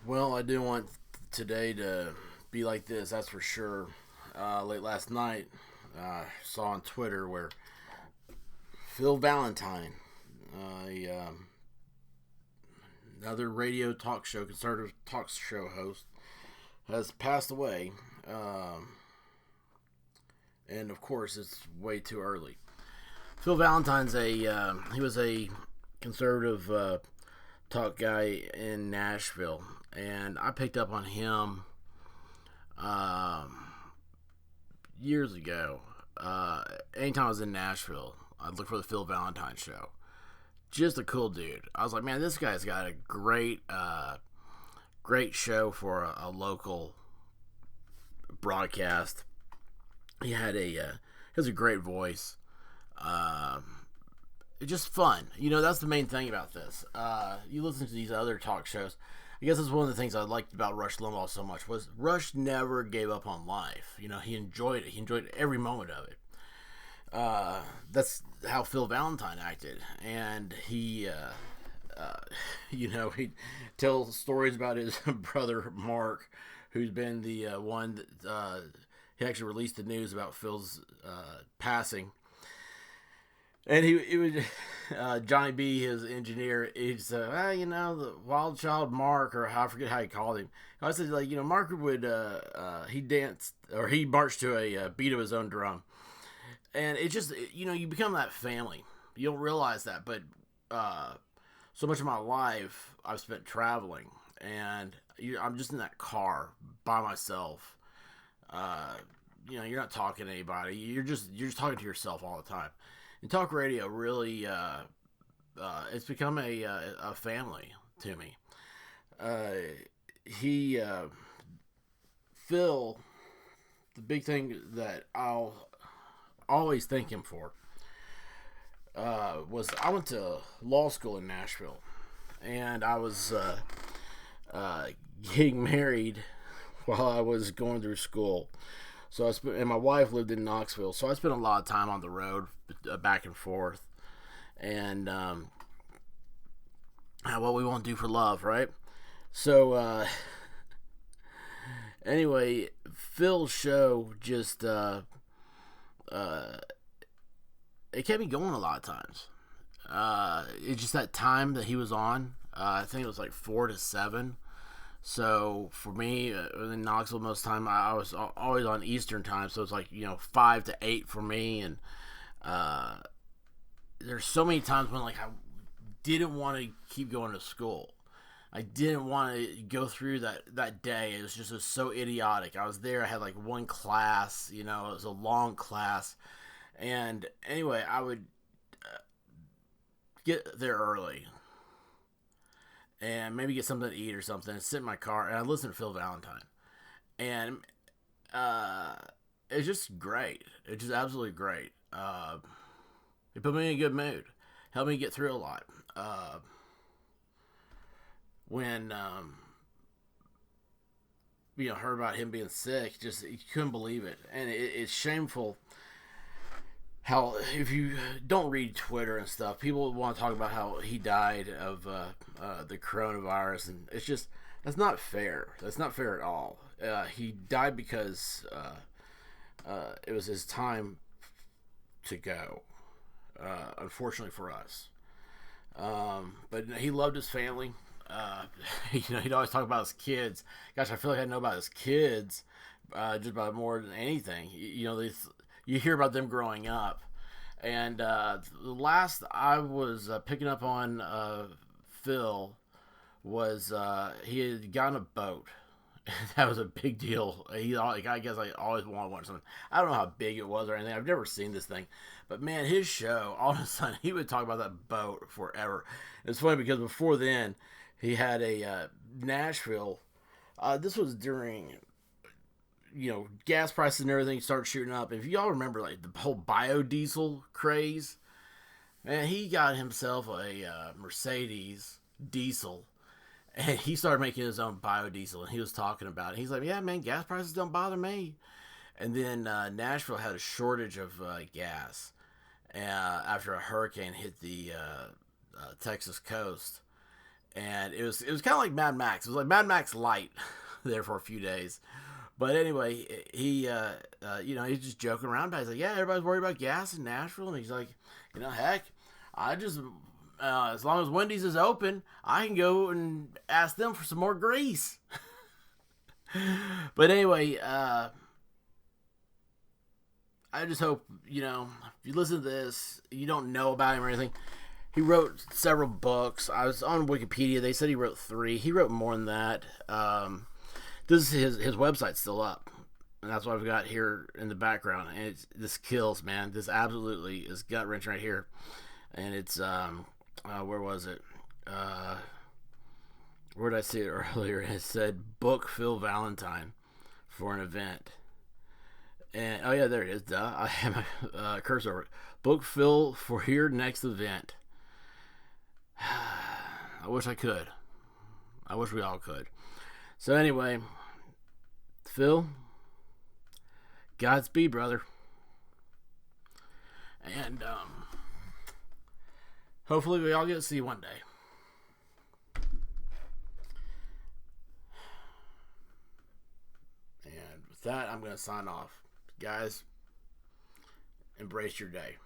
Well, I didn't want today to be like this, that's for sure. Late last night, saw on Twitter where Phil Valentine, another radio talk show, conservative talk show host, has passed away. Um, and of course, it's way too early. Phil Valentine's he was a conservative talk guy in Nashville, and I picked up on him um, years ago. Anytime I was in Nashville, I'd look for the Phil Valentine show. Just a cool dude. I was like, man, this guy's got a great show for a local broadcast. He has a great voice. Um, it's just fun. That's the main thing about this. You listen to these other talk shows. I guess that's one of the things I liked about Rush Limbaugh so much was Rush never gave up on life. He enjoyed it. He enjoyed every moment of it. That's how Phil Valentine acted, and uh, he tells stories about his brother Mark, who's been the one that he actually released the news about Phil's passing. And he would Johnny B, his engineer, he'd say, the wild child Mark, or I forget how he called him. I said, Mark would he danced or he marched to a beat of his own drum, and it just you become that family. You don't realize that, but uh, so much of my life I've spent traveling, and I'm just in that car by myself. Uh, you're not talking to anybody. You're just talking to yourself all the time. And talk radio really it's become a family to me. Uh, he Phil, the big thing that I'll always thank him for was I went to law school in Nashville, and I was uh, getting married while I was going through school. And my wife lived in Knoxville, so I spent a lot of time on the road, back and forth, and what we won't do for love, right? So anyway, Phil's show just uh, it kept me going a lot of times. It's just that time that he was on. I think it was like 4 to 7. So for me, in Knoxville, most of the time I was always on Eastern time, so it's like 5 to 8 for me. And uh, there's so many times when I didn't want to keep going to school. I didn't want to go through that day. It was so idiotic. I was there. I had like one class. It was a long class. And anyway, I would get there early and maybe get something to eat or something, and sit in my car, and I listen to Phil Valentine. And uh, it's just great. It's just absolutely great. It put me in a good mood, helped me get through a lot. When heard about him being sick, just you couldn't believe it, and it's shameful how, if you don't read Twitter and stuff, people want to talk about how he died of the coronavirus, and it's just that's not fair. That's not fair at all. He died because it was his time to go. Unfortunately for us, but he loved his family. He'd always talk about his kids. Gosh, I feel like I know about his kids just about more than anything. You hear about them growing up. And the last I was picking up on Phil was he had gotten a boat. That was a big deal. I guess I always wanted one. Something. I don't know how big it was or anything. I've never seen this thing, but man, his show, all of a sudden, he would talk about that boat forever. It's funny because before then, he had a Nashville. This was during gas prices and everything started shooting up. If y'all remember, like the whole biodiesel craze, man, he got himself a Mercedes diesel, and he started making his own biodiesel. And he was talking about it. He's like, "Yeah, man, gas prices don't bother me." And then Nashville had a shortage of gas after a hurricane hit the Texas coast, and it was kind of like Mad Max. It was like Mad Max light there for a few days. But anyway, he he's just joking around. But he's like, yeah, everybody's worried about gas in Nashville, and he's like, heck, I just as long as Wendy's is open, I can go and ask them for some more grease. But anyway, I just hope, if you listen to this, you don't know about him or anything. He wrote several books. I was on Wikipedia. They said he wrote 3. He wrote more than that. This is his website's still up. And that's what I've got here in the background. And this kills, man. This absolutely is gut-wrenching right here. And it's, where was it? Where did I see it earlier? It said, book Phil Valentine for an event. And, oh yeah, there it is. Duh. I have my cursor over it. Book Phil for your next event. I wish I could. I wish we all could. So anyway, Phil, Godspeed, brother. And hopefully we all get to see you one day. And with that, I'm going to sign off. Guys, embrace your day.